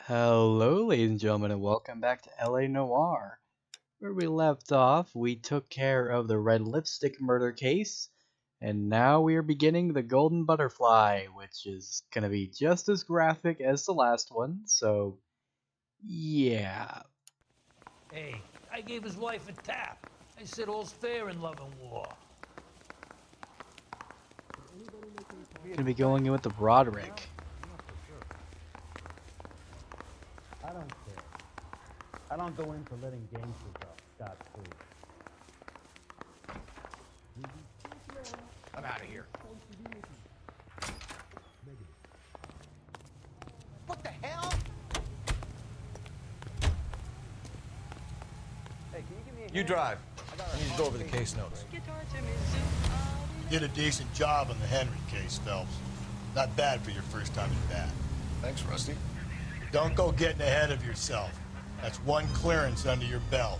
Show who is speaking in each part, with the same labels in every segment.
Speaker 1: Hello, ladies and gentlemen, and welcome back to LA Noire. Where we left off, we took care of the red lipstick murder case, and now we are beginning the golden butterfly, which is gonna be just as graphic as the last one, so yeah.
Speaker 2: Hey, I gave his wife a tap. I said all's fair in love and war.
Speaker 1: Gonna be going in with the Broderick.
Speaker 3: I don't care. I don't go into letting gangsters off scot-free.
Speaker 4: I'm out of here. What the hell?
Speaker 3: Hey, can you give me a
Speaker 4: You
Speaker 3: hand?
Speaker 4: drive. I need to go over the case notes.
Speaker 5: Did a decent job on the Henry case, Phelps. Not bad for your first time in bat.
Speaker 4: Thanks, Rusty.
Speaker 5: Don't go getting ahead of yourself. That's one clearance under your belt.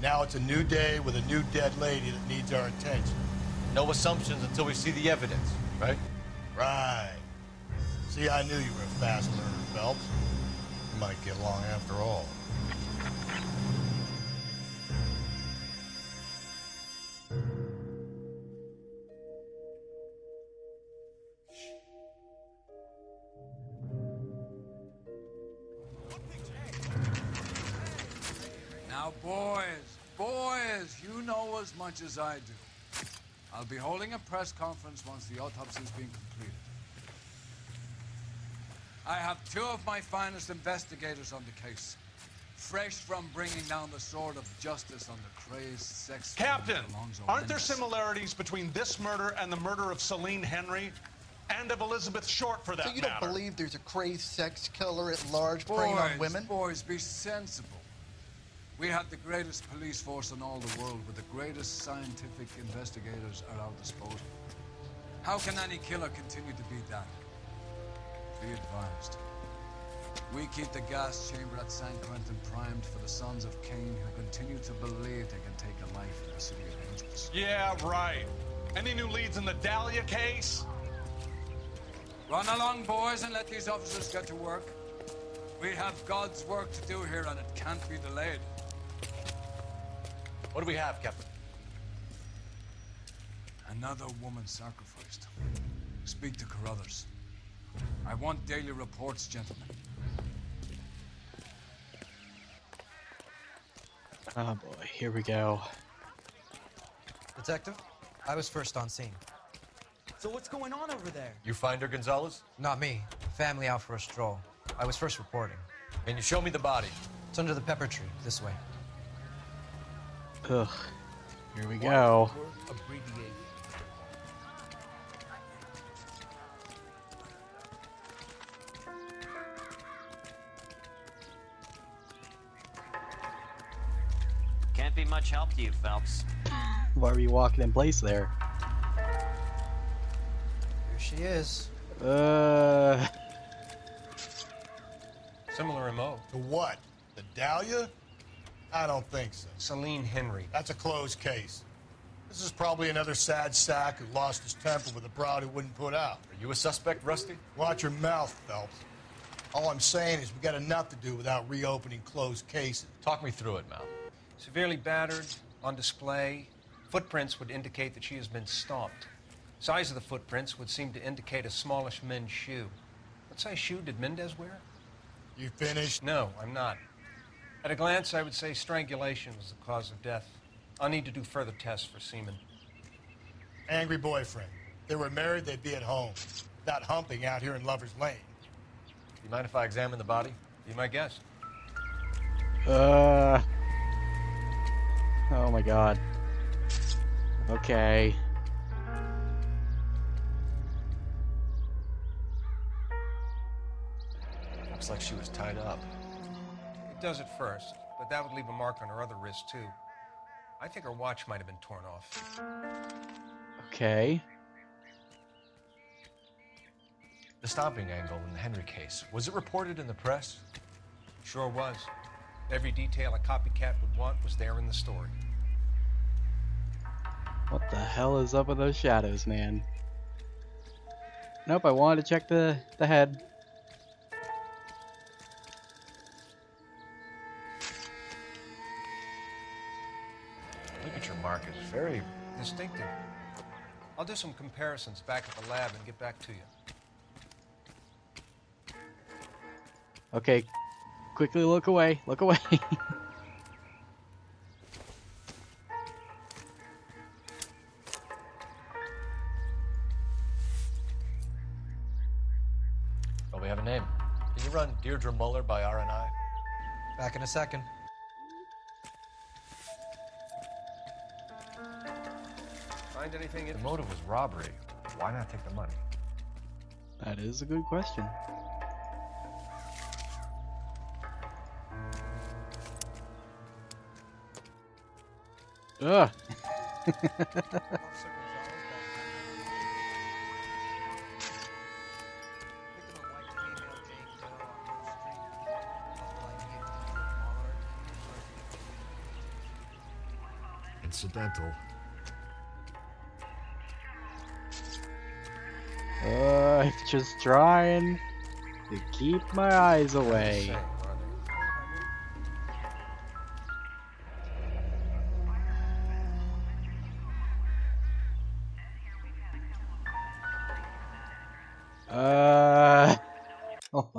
Speaker 5: Now it's a new day with a new dead lady that needs our attention.
Speaker 4: No assumptions until we see the evidence, right?
Speaker 5: Right. See, I knew you were a fast learner, Phelps. You might get along after all.
Speaker 6: Now, boys, you know as much as I do. I'll be holding a press conference once the autopsy's been completed. I have two of my finest investigators on the case, fresh from bringing down the sword of justice on the crazed sex...
Speaker 7: Captain,
Speaker 6: Alonzo
Speaker 7: aren't there
Speaker 6: Mendes.
Speaker 7: similarities between this murder and the murder of Celine Henry? And of Elizabeth Short, for that
Speaker 8: So you don't
Speaker 7: matter?
Speaker 8: believe there's a crazed sex killer at large preying on women?
Speaker 6: Boys, be sensible. We have the greatest police force in all the world with the greatest scientific investigators at our disposal. How can any killer continue to be that? Be advised. We keep the gas chamber at San Quentin primed for the sons of Cain who continue to believe they can take a life in the city of angels.
Speaker 7: Yeah, right. Any new leads in the Dahlia case?
Speaker 6: Run along, boys, and let these officers get to work. We have God's work to do here, and it can't be delayed.
Speaker 4: What do we have, Captain?
Speaker 6: Another woman sacrificed. Speak to Carruthers. I want daily reports, gentlemen.
Speaker 1: Oh boy, here we go.
Speaker 9: Detective, I was first on scene.
Speaker 10: So what's going on over there?
Speaker 4: You find her, Gonzalez?
Speaker 9: Not me. Family out for a stroll. I was first reporting.
Speaker 4: Can you show me the body?
Speaker 9: It's under the pepper tree, this way.
Speaker 1: Ugh, here we go.
Speaker 11: Can't be much help to you, Phelps.
Speaker 1: Why are we walking in place there?
Speaker 9: Here she is.
Speaker 4: Similar MO.
Speaker 5: To what? The Dahlia? I don't think so.
Speaker 4: Celine Henry.
Speaker 5: That's a closed case. This is probably another sad sack who lost his temper with a broad who wouldn't put out.
Speaker 4: Are you a suspect, Rusty?
Speaker 5: Watch your mouth, Phelps. All I'm saying is we got enough to do without reopening closed cases.
Speaker 4: Talk me through it, Mal.
Speaker 12: Severely battered, on display. Footprints would indicate that she has been stomped. Size of the footprints would seem to indicate a smallish men's shoe. What size shoe did Mendez wear?
Speaker 5: You finished?
Speaker 12: No, I'm not. At a glance, I would say strangulation was the cause of death. I'll need to do further tests for semen.
Speaker 5: Angry boyfriend. If they were married, they'd be at home. Not humping out here in Lover's Lane.
Speaker 4: You mind if I examine the body?
Speaker 12: Be my guest.
Speaker 1: Oh my god. Okay.
Speaker 4: Looks like she was tied up.
Speaker 12: It does at first, but that would leave a mark on her other wrist, too. I think her watch might have been torn off.
Speaker 1: Okay.
Speaker 4: The stomping angle in the Henry case, was it reported in the press?
Speaker 12: Sure was. Every detail a copycat would want was there in the story.
Speaker 1: What the hell is up with those shadows, man? Nope, I wanted to check the head.
Speaker 4: signature mark is very
Speaker 12: distinctive. I'll do some comparisons back at the lab and get back to you.
Speaker 1: Okay, quickly look away. Look away.
Speaker 4: Well, we have a name. Can you run Deirdre Moller by RNI?
Speaker 9: Back in a second.
Speaker 12: Find anything
Speaker 4: The
Speaker 12: interesting?
Speaker 4: motive was robbery. Why not take the money?
Speaker 1: That is a good question. Ugh.
Speaker 4: Incidental.
Speaker 1: I'm just trying to keep my eyes away. Hold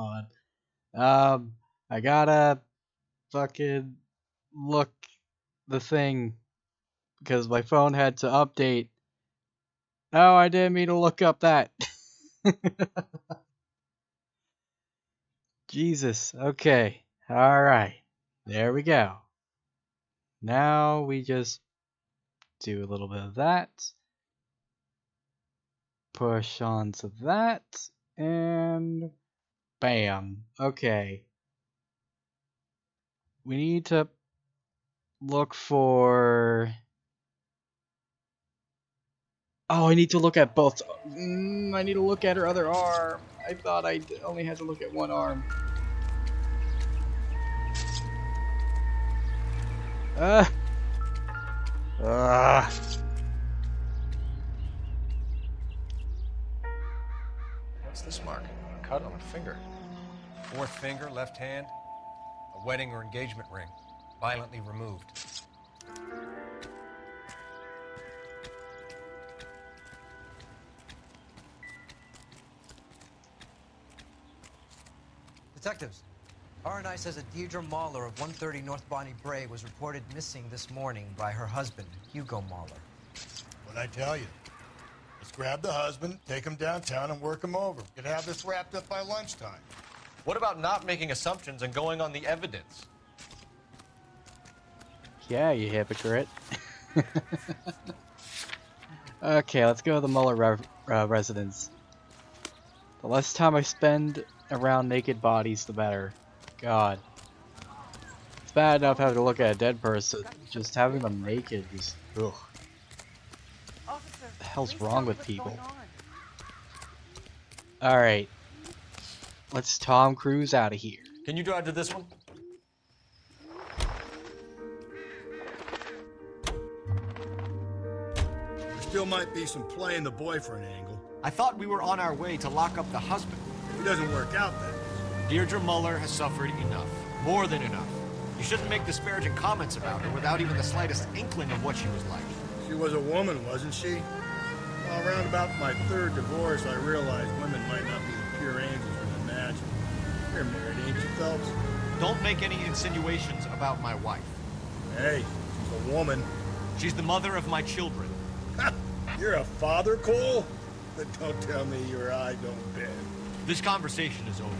Speaker 1: on. I gotta fucking look the thing because my phone had to update. No, I didn't mean to look up that. Jesus. Okay. Alright. There we go. Now we just do a little bit of that. Push onto that. And bam. Okay. We need to look for... Oh, I need to look at both. I need to look at her other arm. I thought I only had to look at one arm.
Speaker 4: What's this mark? A cut on a finger.
Speaker 12: Fourth finger, left hand. A wedding or engagement ring. Violently removed.
Speaker 9: Detectives, RNI says that Deirdre Moller of 130 North Bonnie Bray was reported missing this morning by her husband, Hugo Moller.
Speaker 5: What'd I tell you? Let's grab the husband, take him downtown, and work him over. We could have this wrapped up by lunchtime.
Speaker 4: What about not making assumptions and going on the evidence?
Speaker 1: Yeah, you hypocrite. Okay, let's go to the Moller Residence. The less time I spend around naked bodies, the better. God. It's bad enough having to look at a dead person. Just having them naked is... Ugh. What the hell's wrong with people? Alright. Let's Tom Cruise out of here.
Speaker 4: Can you drive to this one?
Speaker 5: There still might be some play in the boyfriend angle.
Speaker 13: I thought we were on our way to lock up the husband.
Speaker 5: If it doesn't work out, then.
Speaker 13: Deirdre Moller has suffered enough. More than enough. You shouldn't make disparaging comments about her without even the slightest inkling of what she was like.
Speaker 5: She was a woman, wasn't she? Well, around about my third divorce, I realized women might not be the pure angels we imagine. You're married, ain't you, Phelps?
Speaker 13: Don't make any insinuations about my wife.
Speaker 5: Hey, she's a woman.
Speaker 13: She's the mother of my children.
Speaker 5: You're a father, Cole? But don't tell me your eye don't bend.
Speaker 13: This conversation is over.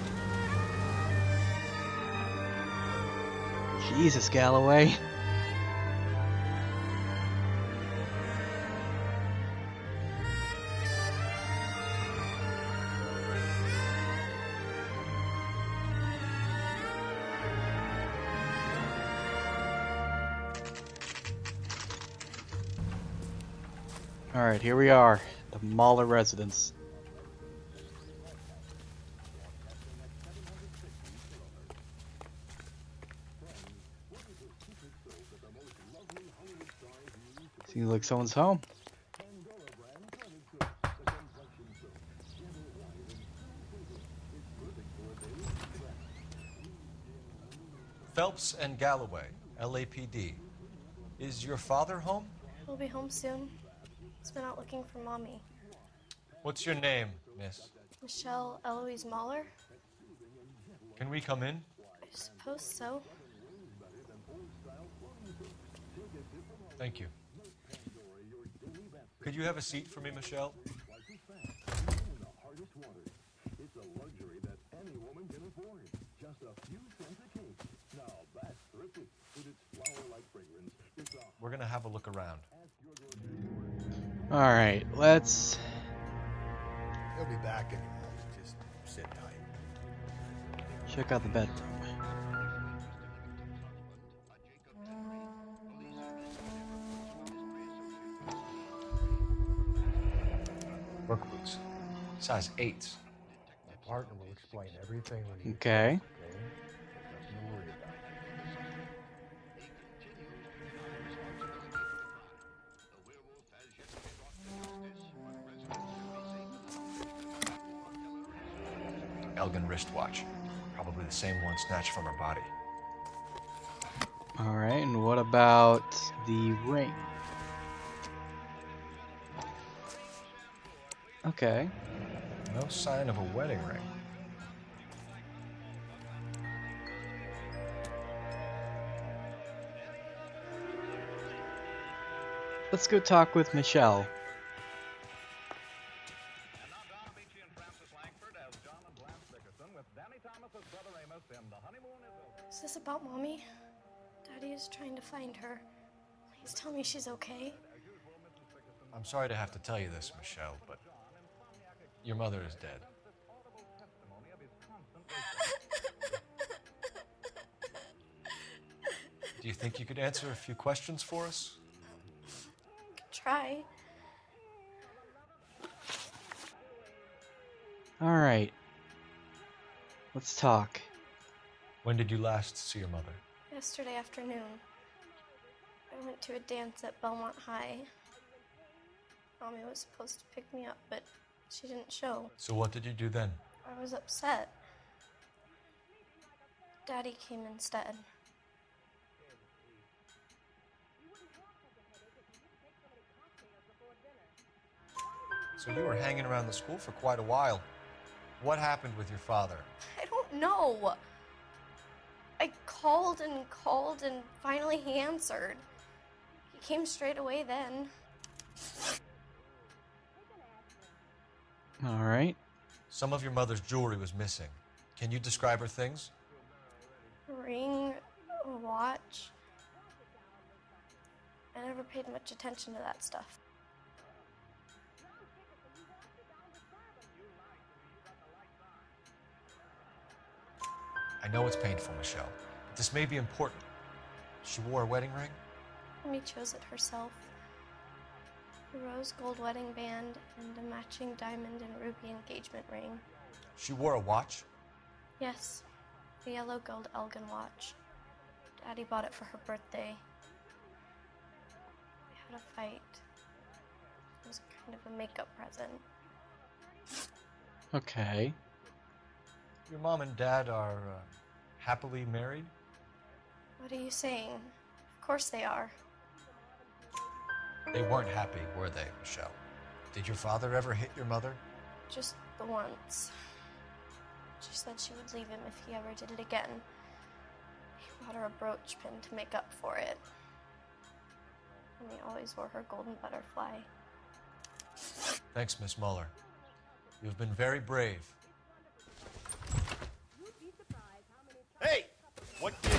Speaker 1: Jesus, Galloway. Alright, here we are. The Moller Residence. Seems like someone's home.
Speaker 4: Phelps and Galloway, LAPD. Is your father home?
Speaker 14: He'll be home soon. He's been out looking for Mommy.
Speaker 4: What's your name, miss?
Speaker 14: Michelle Eloise Moller?
Speaker 4: Can we come in?
Speaker 14: I suppose so.
Speaker 4: Thank you. Could you have a seat for me, Michelle? We're gonna have a look around.
Speaker 1: Alright, let's...
Speaker 5: He'll be back any moment. Just sit tight.
Speaker 1: check out the bedroom.
Speaker 4: Work boots. Size 8s.
Speaker 5: My partner will explain everything when he
Speaker 1: Okay.
Speaker 5: Nothing to worry about.
Speaker 4: Elgin wristwatch. Probably the same one snatched from her body.
Speaker 1: Alright, and what about the ring? Okay.
Speaker 4: No sign of a wedding ring.
Speaker 1: Let's go talk with Michelle.
Speaker 14: Is this about Mommy? Daddy is trying to find her. Please tell me she's okay.
Speaker 4: I'm sorry to have to tell you this, Michelle, but your mother is dead. Do you think you could answer a few questions for us?
Speaker 14: Try.
Speaker 1: Alright. Let's talk.
Speaker 4: When did you last see your mother?
Speaker 14: Yesterday afternoon. I went to a dance at Belmont High. Mommy was supposed to pick me up, but she didn't show.
Speaker 4: So what did you do then?
Speaker 14: I was upset. Daddy came instead.
Speaker 4: So you were hanging around the school for quite a while. What happened with your father?
Speaker 14: I don't know. I called and finally he answered. He came straight away then.
Speaker 1: Alright.
Speaker 4: Some of your mother's jewelry was missing. Can you describe her things?
Speaker 14: A ring, a watch. I never paid much attention to that stuff.
Speaker 4: I know it's painful, Michelle, but this may be important. She wore a wedding ring?
Speaker 14: Mommy chose it herself. A rose gold wedding band and a matching diamond and ruby engagement ring.
Speaker 4: She wore a watch?
Speaker 14: Yes, the yellow gold Elgin watch. Daddy bought it for her birthday. We had a fight. It was kind of a makeup present.
Speaker 1: Okay.
Speaker 4: Your mom and dad are happily married?
Speaker 14: What are you saying? Of course they are.
Speaker 4: They weren't happy, were they, Michelle? Did your father ever hit your mother?
Speaker 14: Just the once. She said she would leave him if he ever did it again. He bought her a brooch pin to make up for it. And he always wore her golden butterfly.
Speaker 4: Thanks, Miss Moller. You've been very brave.
Speaker 15: Hey! What gives?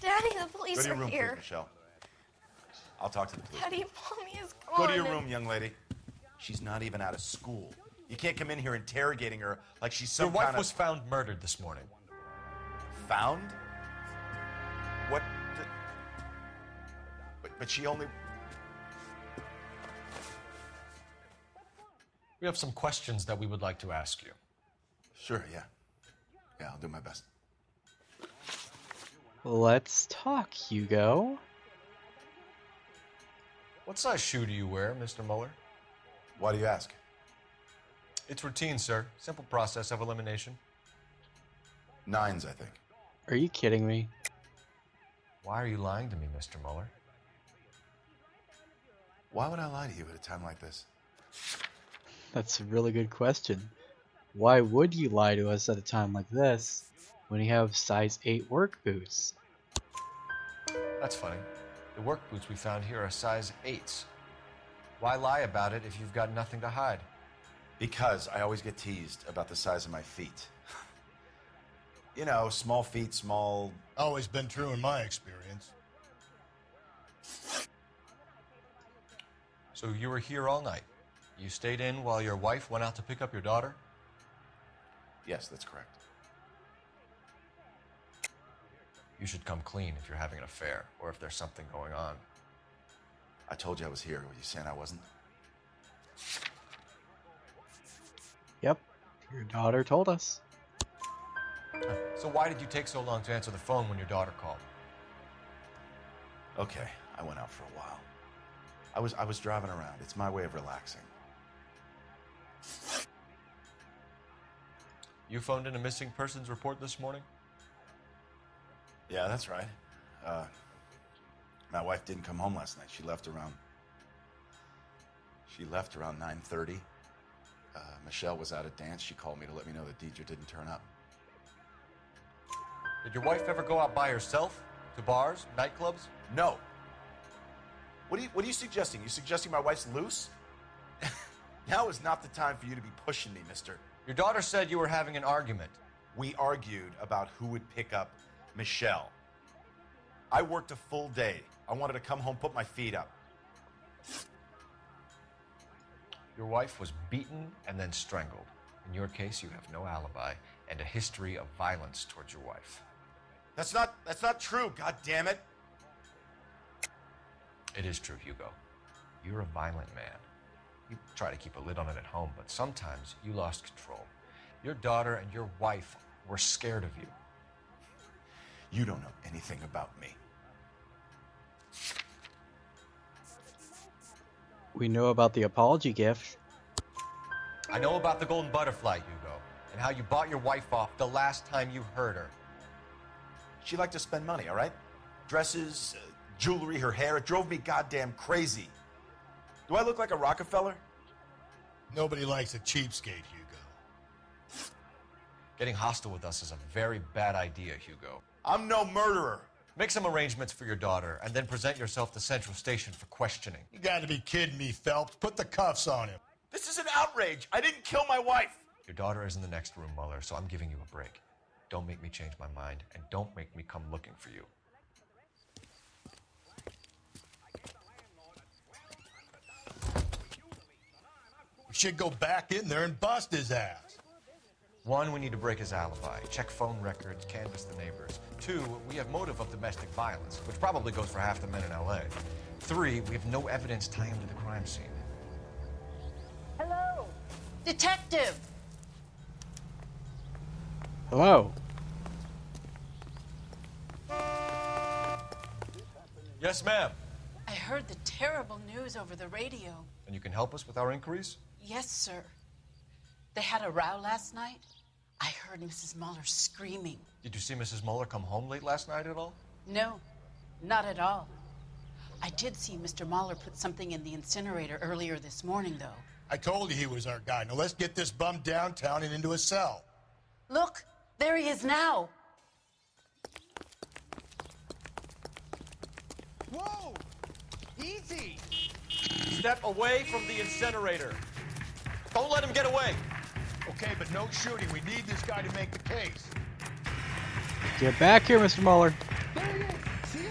Speaker 14: Daddy, the police
Speaker 15: Go to your
Speaker 14: are
Speaker 15: room,
Speaker 14: here.
Speaker 15: please, Michelle. I'll talk to the police.
Speaker 14: Daddy, Mommy is gone.
Speaker 15: Go to your room, young lady. She's not even out of school. You can't come in here interrogating her like she's some
Speaker 4: Your wife
Speaker 15: kind of...
Speaker 4: was found murdered this morning.
Speaker 15: Found? What? But she only...
Speaker 4: We have some questions that we would like to ask you.
Speaker 15: Sure, yeah. Yeah, I'll do my best.
Speaker 1: Let's talk, Hugo.
Speaker 4: What size shoe do you wear, Mr. Moller?
Speaker 15: Why do you ask?
Speaker 4: It's routine, sir. Simple process of elimination.
Speaker 15: 9s, I think.
Speaker 1: Are you kidding me?
Speaker 4: Why are you lying to me, Mr. Moller?
Speaker 15: Why would I lie to you at a time like this?
Speaker 1: That's a really good question. Why would you lie to us at a time like this when you have size 8 work boots?
Speaker 4: That's funny. The work boots we found here are size 8s. Why lie about it if you've got nothing to hide?
Speaker 15: Because I always get teased about the size of my feet. You know, small feet, small...
Speaker 5: Always been true in my experience.
Speaker 4: So you were here all night. You stayed in while your wife went out to pick up your daughter?
Speaker 15: Yes, that's correct.
Speaker 4: You should come clean if you're having an affair, or if there's something going on.
Speaker 15: I told you I was here. Were you saying I wasn't?
Speaker 1: Yep, your daughter told us.
Speaker 4: So why did you take so long to answer the phone when your daughter called?
Speaker 15: Okay, I went out for a while. I was driving around. It's my way of relaxing.
Speaker 4: You phoned in a missing persons report this morning?
Speaker 15: Yeah, that's right. My wife didn't come home last night. She left around 9:30. Michelle was out at dance. She called me to let me know that Deidre didn't turn up.
Speaker 4: Did your wife ever go out by herself? To bars, nightclubs?
Speaker 15: No. What are you suggesting? You suggesting my wife's loose? Now is not the time for you to be pushing me, mister.
Speaker 4: Your daughter said you were having an argument.
Speaker 15: We argued about who would pick up Michelle. I worked a full day. I wanted to come home, put my feet up.
Speaker 4: Your wife was beaten and then strangled. In your case, you have no alibi and a history of violence towards your wife.
Speaker 15: That's not true, God damn it.
Speaker 4: It is true, Hugo. You're a violent man. You try to keep a lid on it at home, but sometimes you lost control. Your daughter and your wife were scared of you.
Speaker 15: You don't know anything about me.
Speaker 1: We know about the apology gift.
Speaker 4: I know about the golden butterfly, Hugo, and how you bought your wife off the last time you heard her.
Speaker 15: She liked to spend money, all right? Dresses, jewelry, her hair. It drove me goddamn crazy. Do I look like a Rockefeller?
Speaker 5: Nobody likes a cheapskate, Hugo.
Speaker 4: Getting hostile with us is a very bad idea, Hugo.
Speaker 15: I'm no murderer.
Speaker 4: Make some arrangements for your daughter, and then present yourself to Central Station for questioning.
Speaker 5: You gotta be kidding me, Phelps. Put the cuffs on him.
Speaker 15: This is an outrage. I didn't kill my wife.
Speaker 4: Your daughter is in the next room, Muller, so I'm giving you a break. Don't make me change my mind, and don't make me come looking for you.
Speaker 5: We should go back in there and bust his ass.
Speaker 4: 1, we need to break his alibi, check phone records, canvass the neighbors. 2, we have motive of domestic violence, which probably goes for half the men in LA. 3, we have no evidence tying him to the crime scene.
Speaker 16: Hello? Detective!
Speaker 1: Hello.
Speaker 4: Yes, ma'am.
Speaker 16: I heard the terrible news over the radio.
Speaker 4: And you can help us with our inquiries?
Speaker 16: Yes, sir. They had a row last night. I heard Mrs. Moller screaming.
Speaker 4: Did you see Mrs. Moller come home late last night at all?
Speaker 16: No, not at all. I did see Mr. Moller put something in the incinerator earlier this morning, though.
Speaker 5: I told you he was our guy. Now let's get this bum downtown and into a cell.
Speaker 16: Look, there he is now.
Speaker 10: Whoa! Easy!
Speaker 13: Step away from the incinerator. Don't let him get away.
Speaker 5: Okay, but no shooting. We need this guy to make the case.
Speaker 1: Get back here, Mr. Moller.
Speaker 10: There he is! See him?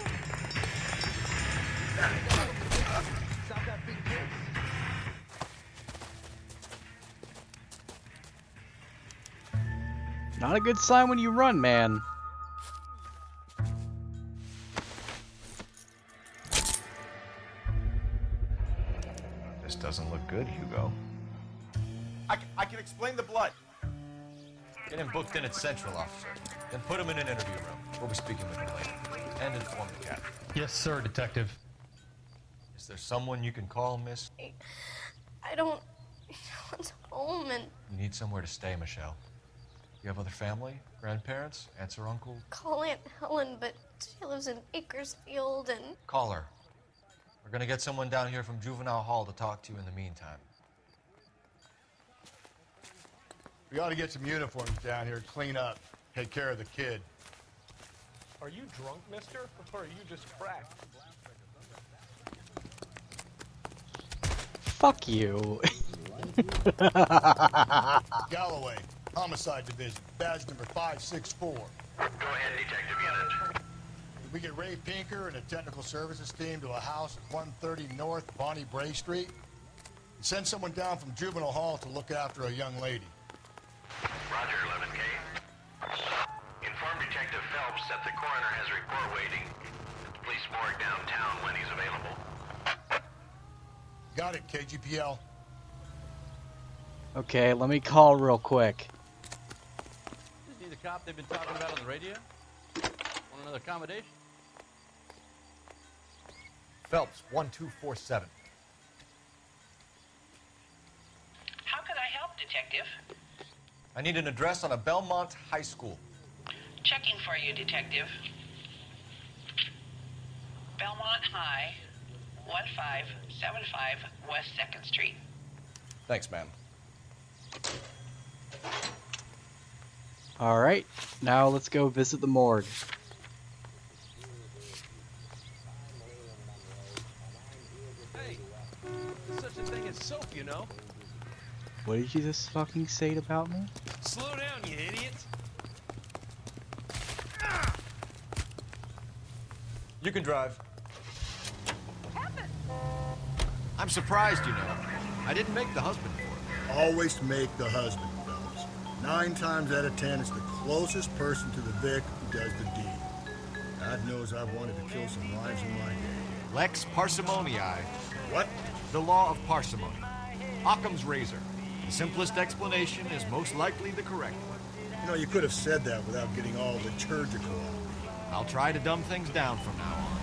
Speaker 10: Stop that big case.
Speaker 1: Not a good sign when you run, man.
Speaker 4: This doesn't look good, Hugo.
Speaker 15: I can explain the blood.
Speaker 4: Get him booked in at Central, officer. Then put him in an interview room. We'll be speaking with him later. And inform the captain.
Speaker 17: Yes, sir, Detective.
Speaker 4: Is there someone you can call, miss?
Speaker 14: I don't want home, and
Speaker 4: You need somewhere to stay, Michelle. You have other family? Grandparents? Aunts or uncles?
Speaker 14: call Aunt Helen, but she lives in Bakersfield, and
Speaker 4: Call her. We're gonna get someone down here from Juvenile Hall to talk to you in the meantime.
Speaker 5: We ought to get some uniforms down here, clean up, take care of the kid.
Speaker 17: Are you drunk, mister? Or are you just cracked?
Speaker 1: Fuck you.
Speaker 5: Galloway, Homicide Division, badge number 564.
Speaker 18: Go ahead, detective unit.
Speaker 5: Did we get Ray Pinker and a technical services team to a house at 130 North Bonnie Bray Street? And send someone down from Juvenile Hall to look after a young lady.
Speaker 18: Roger, 11K. Inform Detective Phelps that the coroner has a report waiting at the police morgue downtown when he's available.
Speaker 5: Got it, KGPL.
Speaker 1: Okay, let me call real quick.
Speaker 19: Isn't he the cop they've been talking about on the radio? Want another accommodation?
Speaker 4: Phelps, 1247.
Speaker 20: How can I help, Detective?
Speaker 4: I need an address on a Belmont high school.
Speaker 20: Checking for you, Detective. Belmont High, 1575 West 2nd Street.
Speaker 4: Thanks, ma'am.
Speaker 1: Alright, now let's go visit the morgue.
Speaker 17: Hey, there's such a thing as soap, you know?
Speaker 1: What did you just fucking say about me?
Speaker 17: Slow down, you idiot!
Speaker 4: You can drive.
Speaker 13: I'm surprised, you know. I didn't make the husband for it.
Speaker 5: Always make the husband, fellas. 9 times out of 10, it's the closest person to the Vic who does the deed. God knows I've wanted to kill some wives in my day.
Speaker 13: Lex parsimoniae.
Speaker 5: What?
Speaker 13: The law of parsimony. Occam's razor. The simplest explanation is most likely the correct one.
Speaker 5: You know, you could have said that without getting all liturgical.
Speaker 13: I'll try to dumb things down from now on.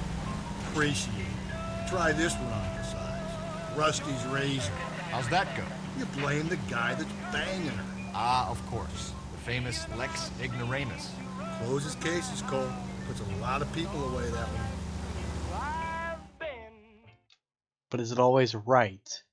Speaker 5: Appreciate it. Try this one on your size. Rusty's razor.
Speaker 13: How's that go?
Speaker 5: You blame the guy that's banging her.
Speaker 13: Ah, of course. The famous Lex ignoramus.
Speaker 5: Closes cases, Cole. Puts a lot of people away that one.
Speaker 1: But is it always right?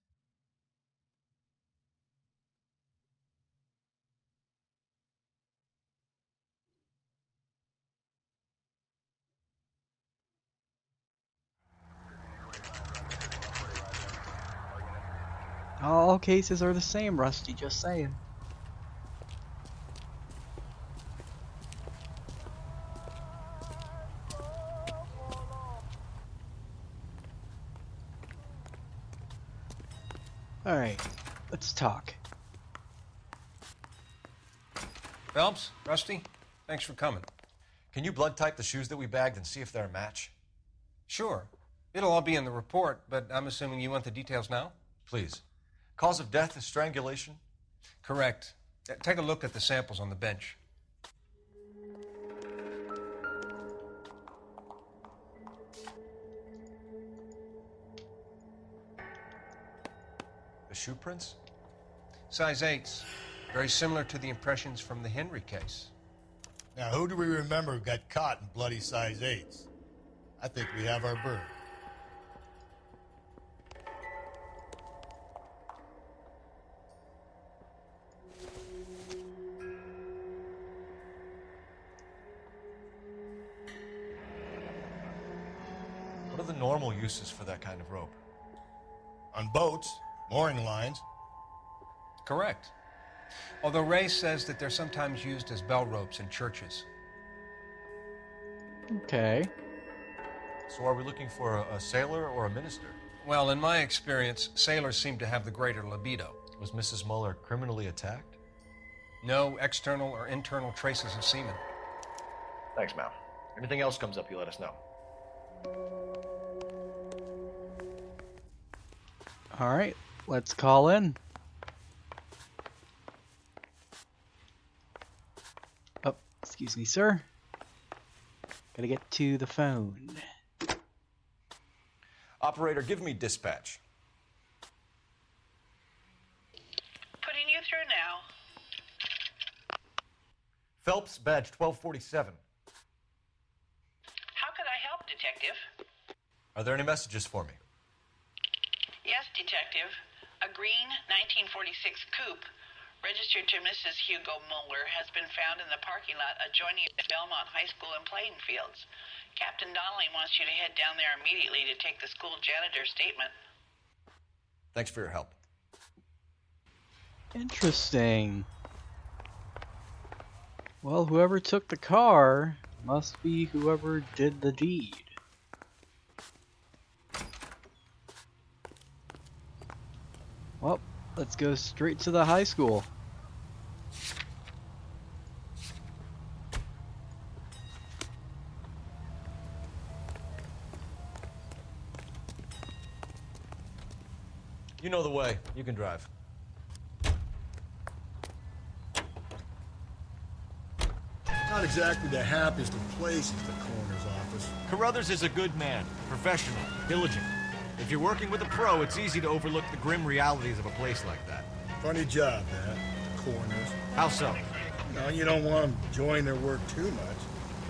Speaker 1: All cases are the same, Rusty, just saying. Alright, let's talk.
Speaker 12: Phelps, Rusty, thanks for coming.
Speaker 4: Can you blood type the shoes that we bagged and see if they're a match?
Speaker 12: Sure. It'll all be in the report, but I'm assuming you want the details now?
Speaker 4: Please. Cause of death is strangulation?
Speaker 12: Correct. Take a look at the samples on the bench.
Speaker 4: The shoe prints?
Speaker 12: Size 8s. Very similar to the impressions from the Henry case.
Speaker 5: Now, who do we remember who got caught in bloody size 8s? I think we have our bird.
Speaker 4: What are the normal uses for that kind of rope?
Speaker 5: On boats, mooring lines.
Speaker 12: Correct. Although Ray says that they're sometimes used as bell ropes in churches.
Speaker 1: Okay.
Speaker 4: So are we looking for a sailor or a minister?
Speaker 12: Well, in my experience, sailors seem to have the greater libido.
Speaker 4: Was Mrs. Moller criminally attacked?
Speaker 12: No external or internal traces of semen.
Speaker 13: Thanks, ma'am. Anything else comes up, you let us know.
Speaker 1: Alright, let's call in. Oh, excuse me, sir. Gotta get to the phone.
Speaker 4: Operator, give me dispatch.
Speaker 20: Putting you through now.
Speaker 4: Phelps, badge 1247.
Speaker 20: How can I help, Detective?
Speaker 4: Are there any messages for me?
Speaker 20: Detective, a green 1946 coupe registered to Mrs. Hugo Moller has been found in the parking lot adjoining the Belmont High School and playing fields. Captain Donnelly wants you to head down there immediately to take the school janitor's statement.
Speaker 4: Thanks for your help.
Speaker 1: Interesting. Well, whoever took the car must be whoever did the deed. Well, let's go straight to the high school.
Speaker 4: You know the way. You can drive.
Speaker 5: Not exactly the happiest of places, the coroner's office.
Speaker 13: Carruthers is a good man, professional, diligent. If you're working with a pro, it's easy to overlook the grim realities of a place like that.
Speaker 5: Funny job, that, the coroner's.
Speaker 13: How so?
Speaker 5: No, you don't want them enjoying their work too much.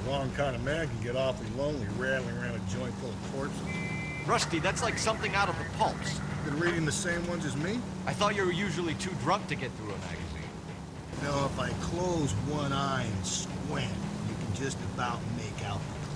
Speaker 5: The wrong kind of man can get awfully lonely rattling around a joint full of corpses.
Speaker 13: Rusty, that's like something out of the pulps.
Speaker 5: Been reading the same ones as me?
Speaker 13: I thought you were usually too drunk to get through a magazine.
Speaker 5: No, if I close one eye and squint, you can just about make out the creep.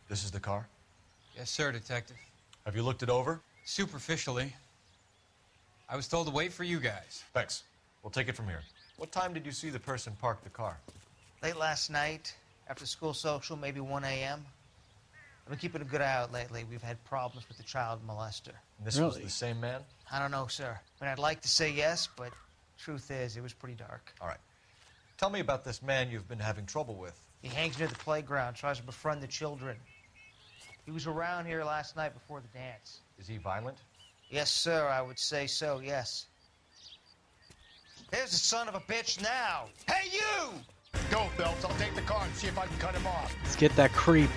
Speaker 4: This is the car?
Speaker 21: Yes, sir, Detective.
Speaker 4: Have you looked it over?
Speaker 21: Superficially. I was told to wait for you guys.
Speaker 4: Thanks. We'll take it from here. What time did you see the person park the car?
Speaker 9: Late last night, after school social, maybe 1 a.m. I've been keeping a good eye out lately. We've had problems with the child molester.
Speaker 4: And this was the same man?
Speaker 9: I don't know, sir. I mean, I'd like to say yes, but truth is, it was pretty dark.
Speaker 4: All right. Tell me about this man you've been having trouble with.
Speaker 9: He hangs near the playground, tries to befriend the children. He was around here last night before the dance.
Speaker 4: Is he violent?
Speaker 9: Yes, sir, I would say so, yes. There's the son of a bitch now. Hey, you!
Speaker 5: Go, Phelps. I'll take the car and see if I can cut him off.
Speaker 1: Let's get that creep.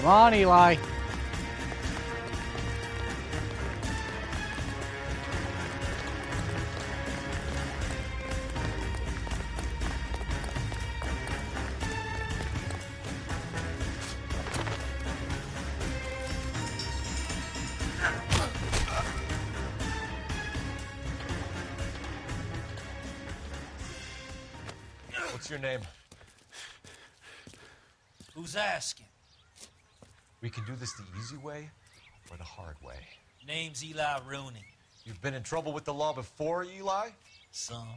Speaker 1: Come on, Eli.
Speaker 4: What's your name?
Speaker 2: Who's asking?
Speaker 4: We can do this the easy way or the hard way.
Speaker 2: Name's Eli Rooney.
Speaker 4: You've been in trouble with the law before, Eli?
Speaker 2: Some.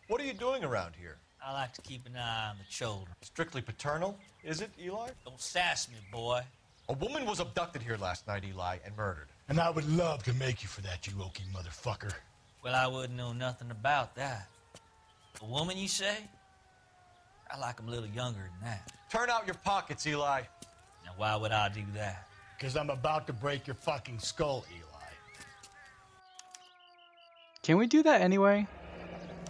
Speaker 4: What are you doing around here?
Speaker 2: I like to keep an eye on the children.
Speaker 4: Strictly paternal, is it, Eli?
Speaker 2: Don't sass me, boy.
Speaker 4: A woman was abducted here last night, Eli, and murdered.
Speaker 5: And I would love to make you for that, you oaky motherfucker.
Speaker 2: Well, I wouldn't know nothing about that. A woman, you say? I like 'em a little younger than that.
Speaker 4: Turn out your pockets, Eli.
Speaker 2: Now, why would I do that?
Speaker 5: Because I'm about to break your fucking skull, Eli.
Speaker 1: Can we do that anyway?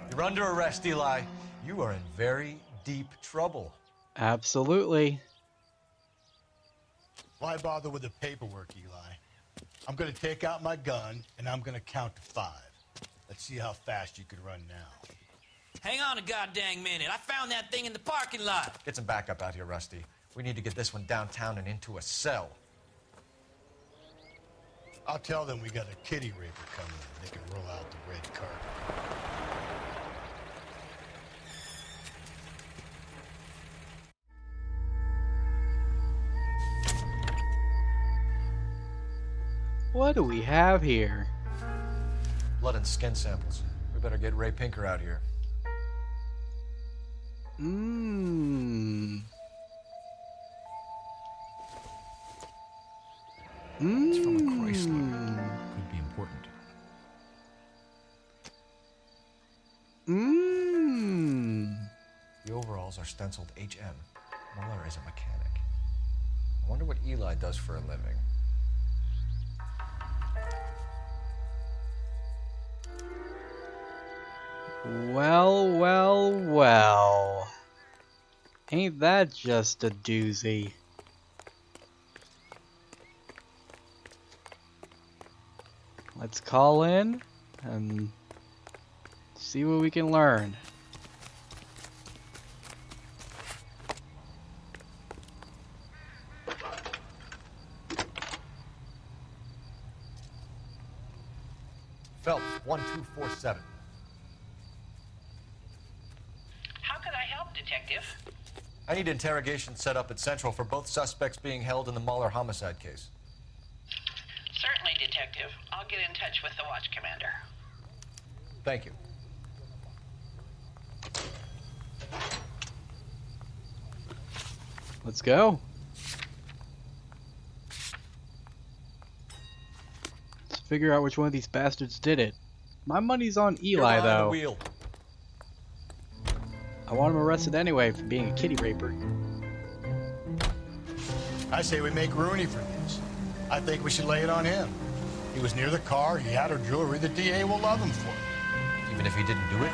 Speaker 4: You're under arrest, Eli. You are in very deep trouble.
Speaker 1: Absolutely.
Speaker 5: Why bother with the paperwork, Eli? I'm gonna take out my gun, and I'm gonna count to 5. Let's see how fast you can run now.
Speaker 2: Hang on a goddamn minute. I found that thing in the parking lot.
Speaker 4: Get some backup out here, Rusty. We need to get this one downtown and into a cell.
Speaker 5: I'll tell them we got a kitty raper coming and they can roll out the red carpet.
Speaker 1: What do we have here?
Speaker 4: Blood and skin samples. We better get Ray Pinker out here.
Speaker 13: It's from a Chrysler. Could be important.
Speaker 4: The overalls are stenciled HM. Moller is a mechanic. I wonder what Eli does for a living.
Speaker 1: Well, well, well. Ain't that just a doozy? Let's call in and see what we can learn.
Speaker 4: Phelps, 1247.
Speaker 20: How could I help, Detective?
Speaker 4: I need interrogation set up at Central for both suspects being held in the Moller homicide case.
Speaker 20: Certainly, Detective. I'll get in touch with the watch commander.
Speaker 4: Thank you.
Speaker 1: Let's go. Let's figure out which one of these bastards did it. My money's on Eli, though.
Speaker 4: Wheel.
Speaker 1: I want him arrested anyway for being a kitty raper.
Speaker 5: I say we make Rooney for this. I think we should lay it on him. He was near the car, he had her jewelry, the DA will love him for it.
Speaker 4: Even if he didn't do it?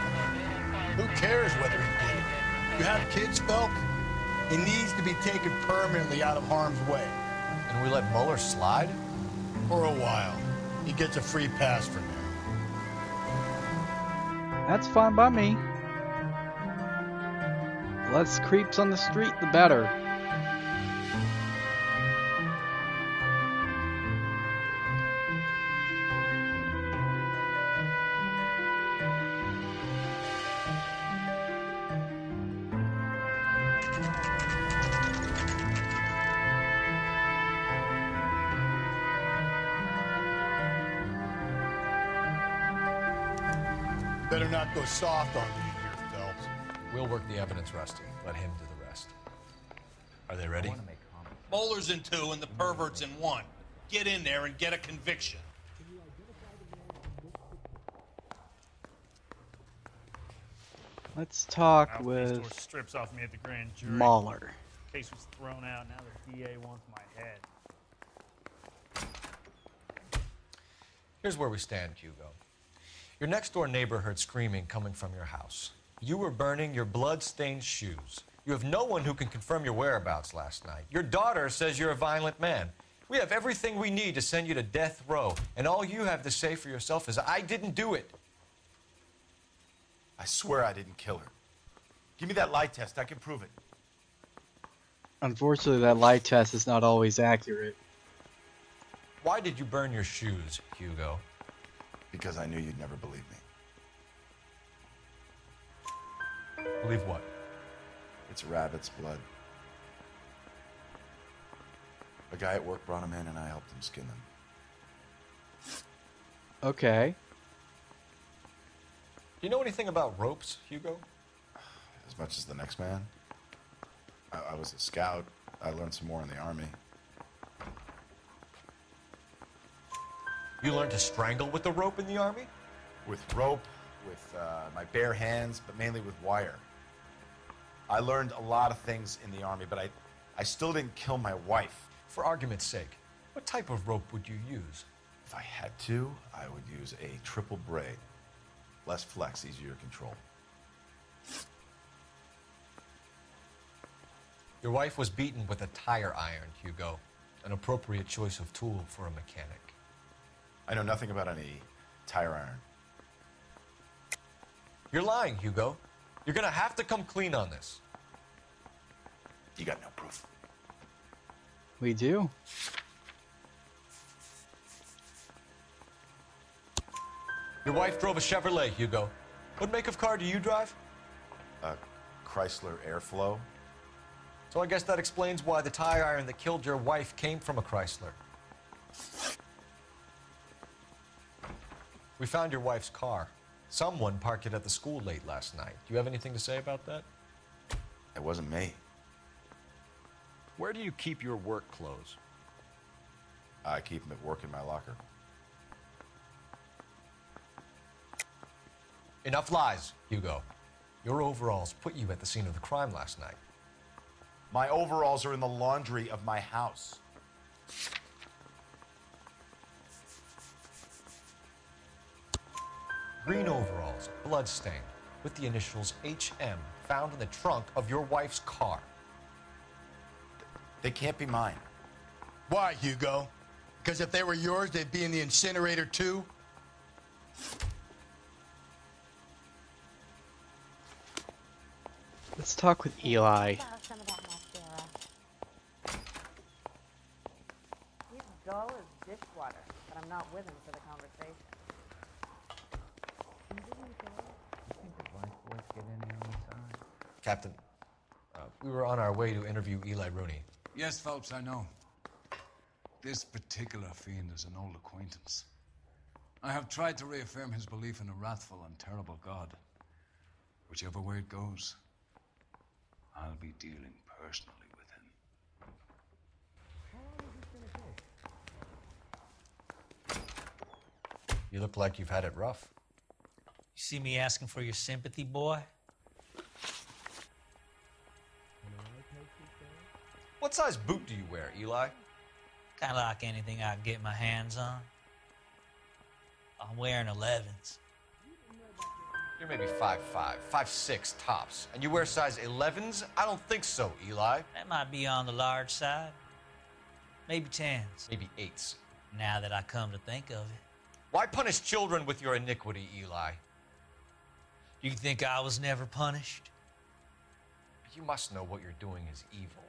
Speaker 5: Who cares whether he did it? You have kids, Phelps? He needs to be taken permanently out of harm's way.
Speaker 4: And we let Moller slide?
Speaker 5: For a while. He gets a free pass for now.
Speaker 1: That's fine by me. Less creeps on the street, the better.
Speaker 5: Better not go soft on me here, Phelps.
Speaker 4: We'll work the evidence, Rusty. Let him do the rest. Are they ready?
Speaker 7: Moller's in 2 and the pervert's in 1. Get in there and get a conviction.
Speaker 1: Let's talk with
Speaker 3: strips off me at the grand jury.
Speaker 1: Moller.
Speaker 3: Case was thrown out. Now the DA wants my head.
Speaker 4: Here's where we stand, Hugo. Your next-door neighbor heard screaming coming from your house. You were burning your blood-stained shoes. You have no one who can confirm your whereabouts last night. Your daughter says you're a violent man. We have everything we need to send you to death row, and all you have to say for yourself is, I didn't do it.
Speaker 15: I swear I didn't kill her. Give me that lie test. I can prove it.
Speaker 1: Unfortunately, that lie test is not always accurate.
Speaker 4: Why did you burn your shoes, Hugo?
Speaker 15: Because I knew you'd never believe me.
Speaker 4: Believe what?
Speaker 15: It's rabbit's blood. A guy at work brought him in and I helped him skin them.
Speaker 1: Okay.
Speaker 4: Do you know anything about ropes, Hugo?
Speaker 15: As much as the next man. I was a scout. I learned some more in the army.
Speaker 4: You learned to strangle with the rope in the army?
Speaker 15: With rope, with my bare hands, but mainly with wire. I learned a lot of things in the army, but I still didn't kill my wife.
Speaker 4: For argument's sake, what type of rope would you use?
Speaker 15: If I had to, I would use a triple braid. Less flex, easier to control.
Speaker 4: Your wife was beaten with a tire iron, Hugo. An appropriate choice of tool for a mechanic.
Speaker 15: I know nothing about any tire iron.
Speaker 4: You're lying, Hugo. You're gonna have to come clean on this.
Speaker 15: You got no proof.
Speaker 1: We do.
Speaker 4: Your wife drove a Chevrolet, Hugo. What make of car do you drive?
Speaker 15: A Chrysler Airflow.
Speaker 4: So I guess that explains why the tire iron that killed your wife came from a Chrysler. We found your wife's car. Someone parked it at the school late last night. Do you have anything to say about that?
Speaker 15: It wasn't me.
Speaker 13: Where do you keep your work clothes?
Speaker 15: I keep them at work in my locker.
Speaker 4: Enough lies, Hugo. Your overalls put you at the scene of the crime last night.
Speaker 15: My overalls are in the laundry of my house.
Speaker 4: Green overalls, bloodstained, with the initials HM found in the trunk of your wife's car.
Speaker 15: They can't be mine.
Speaker 5: Why, Hugo? Because if they were yours, they'd be in the incinerator too?
Speaker 1: Let's talk with Eli.
Speaker 8: Some of that mascara. He's dull as dishwater, but I'm not with him for the conversation.
Speaker 4: Captain, we were on our way to interview Eli Rooney.
Speaker 6: Yes, Phelps, I know. This particular fiend is an old acquaintance. I have tried to reaffirm his belief in a wrathful and terrible God. Whichever way it goes, I'll be dealing personally with him.
Speaker 4: You look like you've had it rough.
Speaker 2: You see me asking for your sympathy, boy?
Speaker 4: What size boot do you wear, Eli?
Speaker 2: Kind of like anything I can get my hands on. I'm wearing 11s.
Speaker 4: You're maybe 5'5", 5'6" tops, and you wear size 11s? I don't think so, Eli.
Speaker 2: That might be on the large side. Maybe 10s.
Speaker 4: Maybe 8s.
Speaker 2: Now that I come to think of it.
Speaker 4: Why punish children with your iniquity, Eli?
Speaker 2: You think I was never punished?
Speaker 4: You must know what you're doing is evil.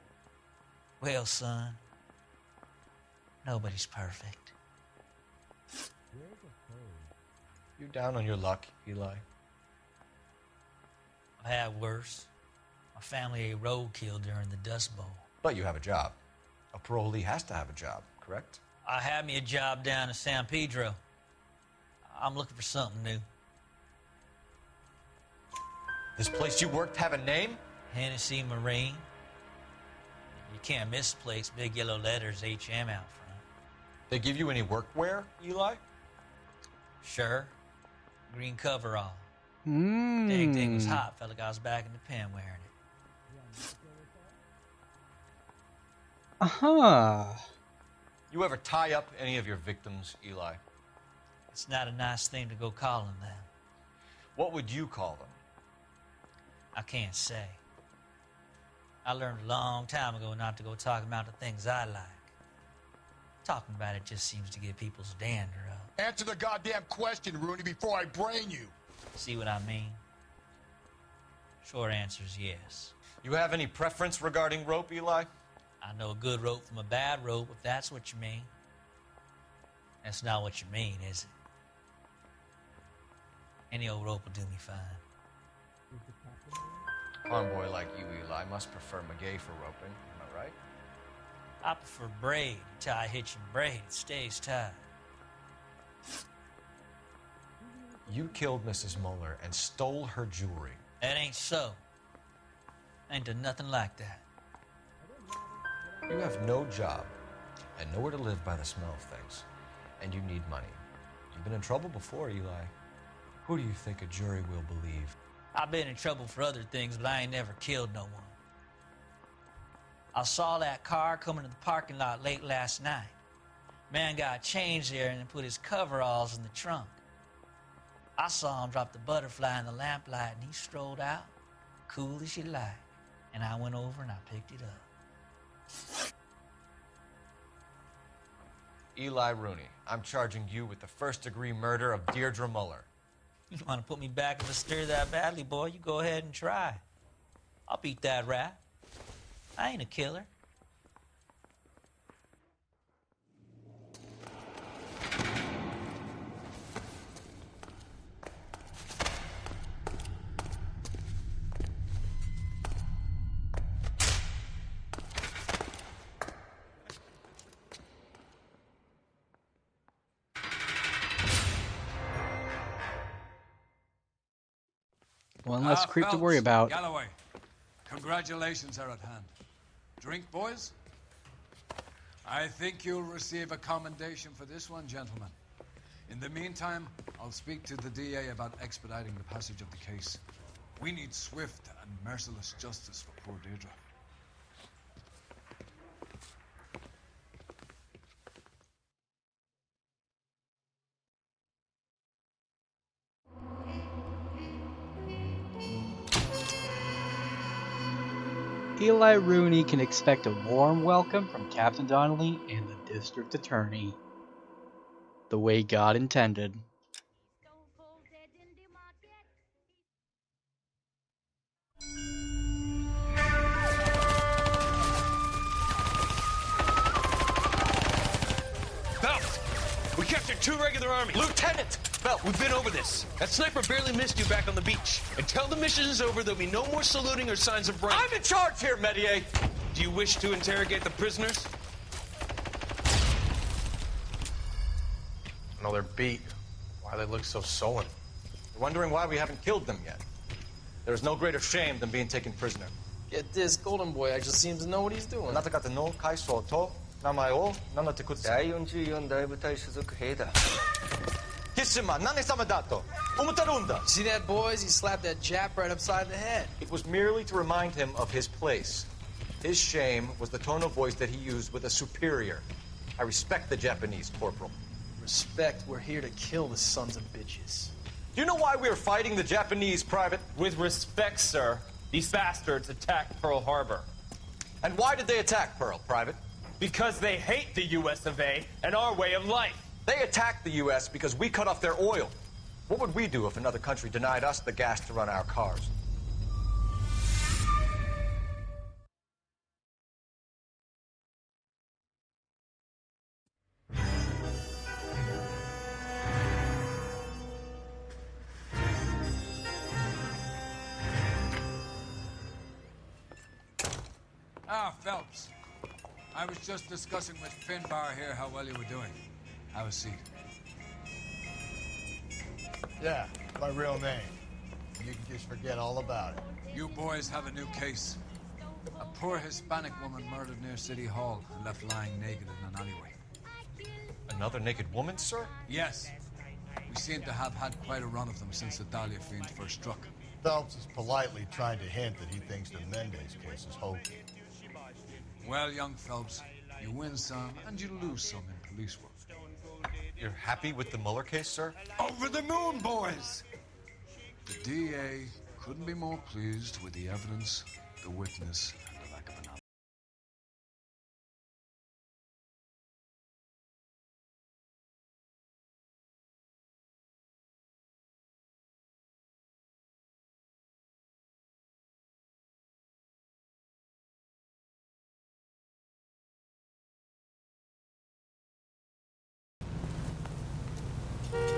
Speaker 2: Well, son, nobody's perfect.
Speaker 4: You down on your luck, Eli?
Speaker 2: I've had worse. My family ate roadkill during the Dust Bowl.
Speaker 4: But you have a job. A parolee has to have a job, correct?
Speaker 2: I had me a job down in San Pedro. I'm looking for something new.
Speaker 4: This place you worked have a name?
Speaker 2: Hennessy Marine. You can't misplace big yellow letters HM out front.
Speaker 4: They give you any workwear, Eli?
Speaker 2: Sure. Green coverall. Dang thing was hot. Felt like I was back in the pen wearing it.
Speaker 1: Uh-huh.
Speaker 4: You ever tie up any of your victims, Eli?
Speaker 2: It's not a nice thing to go calling them.
Speaker 4: What would you call them?
Speaker 2: I can't say. I learned a long time ago not to go talking about the things I like. Talking about it just seems to get people's dander up.
Speaker 5: Answer the goddamn question, Rooney, before I brain you.
Speaker 2: See what I mean? Short answer is yes.
Speaker 4: You have any preference regarding rope, Eli?
Speaker 2: I know a good rope from a bad rope, if that's what you mean. That's not what you mean, is it? Any old rope will do me fine.
Speaker 4: A farm boy like you, Eli, must prefer Magay for roping. Am I right?
Speaker 2: I prefer braid. You tie a hitch and braid, it stays tied.
Speaker 4: You killed Mrs. Moller and stole her jewelry.
Speaker 2: That ain't so. I ain't done nothing like that.
Speaker 4: You have no job and nowhere to live by the smell of things. And you need money. You've been in trouble before, Eli. Who do you think a jury will believe?
Speaker 2: I've been in trouble for other things, but I ain't never killed no one. I saw that car coming to the parking lot late last night. Man got changed there and then put his coveralls in the trunk. I saw him drop the butterfly in the lamplight and he strolled out, cool as you like. And I went over and I picked it up.
Speaker 4: Eli Rooney, I'm charging you with the first-degree murder of Deirdre Moller.
Speaker 2: You want to put me back in the stir that badly, boy? You go ahead and try. I'll beat that rap. I ain't a killer.
Speaker 1: One less creep to worry about.
Speaker 6: Galloway, congratulations are at hand. Drink, boys? I think you'll receive a commendation for this one, gentlemen. In the meantime, I'll speak to the DA about expediting the passage of the case. We need swift and merciless justice for poor Deirdre.
Speaker 1: Eli Rooney can expect a warm welcome from Captain Donnelly and the District Attorney. The way God intended.
Speaker 17: Phelps! We captured 2 regular army. Lieutenant! Phelps, we've been over this. That sniper barely missed you back on the beach. Until the mission is over, there'll be no more saluting or signs of rank.
Speaker 4: I'm in charge here, Medier!
Speaker 17: Do you wish to interrogate the prisoners?
Speaker 13: I know they're beat. Why they look so sullen?
Speaker 4: You're wondering why we haven't killed them yet. There's no greater shame than being taken prisoner.
Speaker 11: Get this, Golden Boy actually seems to know what he's doing.
Speaker 4: なた方の階層と名前を名乗ってください。
Speaker 11: 第44大部隊所属兵だ。
Speaker 4: キスマ何様だと思ってるんだ。
Speaker 11: See that, boys? He slapped that Jap right upside the head.
Speaker 4: It was merely to remind him of his place. His shame was the tone of voice that he used with a superior. I respect the Japanese, Corporal.
Speaker 11: Respect, we're here to kill the sons of bitches.
Speaker 4: Do you know why we are fighting the Japanese, Private?
Speaker 22: With respect, sir, these bastards attacked Pearl Harbor.
Speaker 4: And why did they attack Pearl, Private?
Speaker 22: Because they hate the US of A and our way of life.
Speaker 4: They attacked the US because we cut off their oil. What would we do if another country denied us the gas to run our cars?
Speaker 6: Ah, Phelps. I was just discussing with Finbar here how well you were doing. Have a seat.
Speaker 5: Yeah, my real name. You can just forget all about it.
Speaker 6: You boys have a new case. A poor Hispanic woman murdered near City Hall and left lying naked in an alleyway.
Speaker 4: Another naked woman, sir?
Speaker 6: Yes. We seem to have had quite a run of them since the Dahlia fiend first struck.
Speaker 5: Phelps is politely trying to hint that he thinks the Mendez case is hokey.
Speaker 6: Well, young Phelps, you win some and you lose some in police work.
Speaker 4: You're happy with the Mueller case, sir?
Speaker 6: Over the moon, boys! The DA couldn't be more pleased with the evidence, the witness, and the lack of an alibi.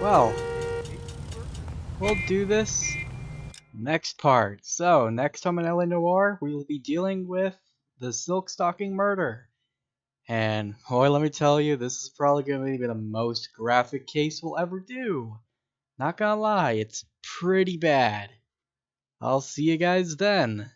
Speaker 1: Well, we'll do this next part. So, next time on LA Noire, we will be dealing with the Silk Stocking murder. And, boy, let me tell you, this is probably going to be the most graphic case we'll ever do. Not gonna lie, it's pretty bad. I'll see you guys then.